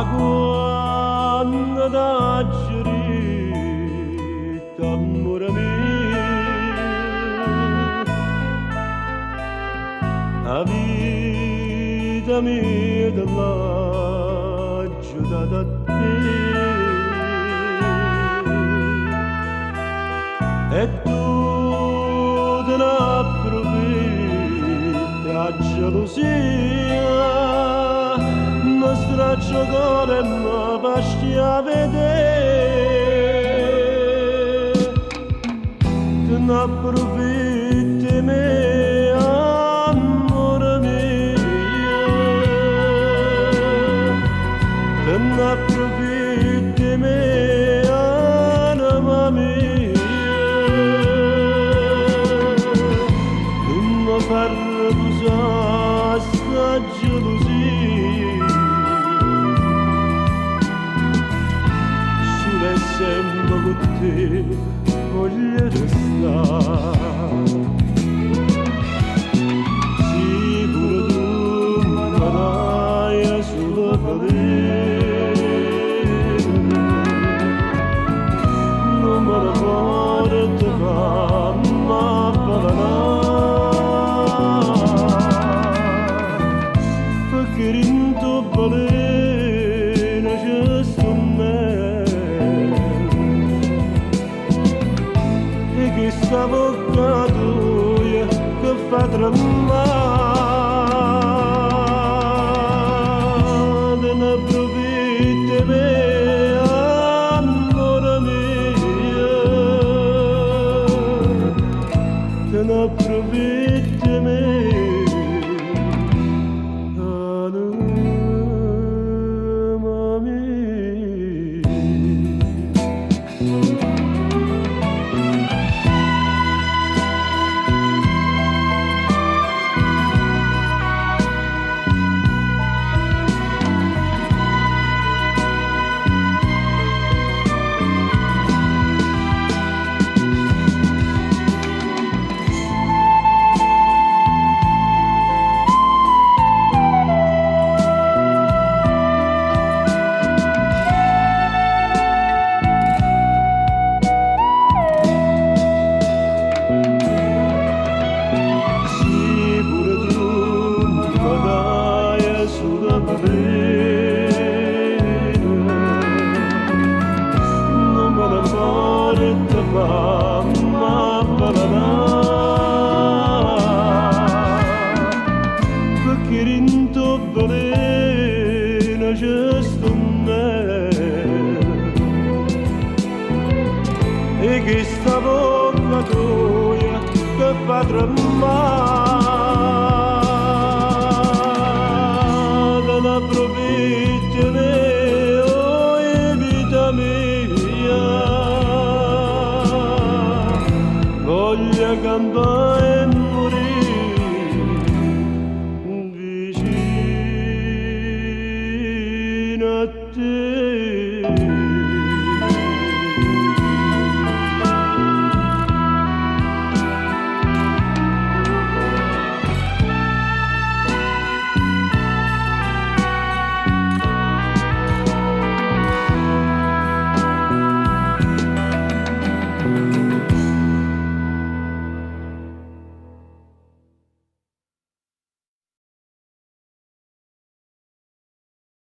quando t'aggiri amore mio la vita mia te l'ha giudata a te e tu te ne approfitti a gelosia mi straccio cuore e mi pasci a vedere te ne approfitti me amore mio te ne approfitti me anima mia non mi far usare sta gelosia sulle sempre con te voglio restare sicuro tu mi darai sulla cadere non me ne porto ma perché rinto balena c'è sto me e che sta bocca tua che fa tremare ne approfitti me amore mio te ne approfitti me non me ne porto ma perché rinto balena c'è sto me e che sta bocca tua che fa tremare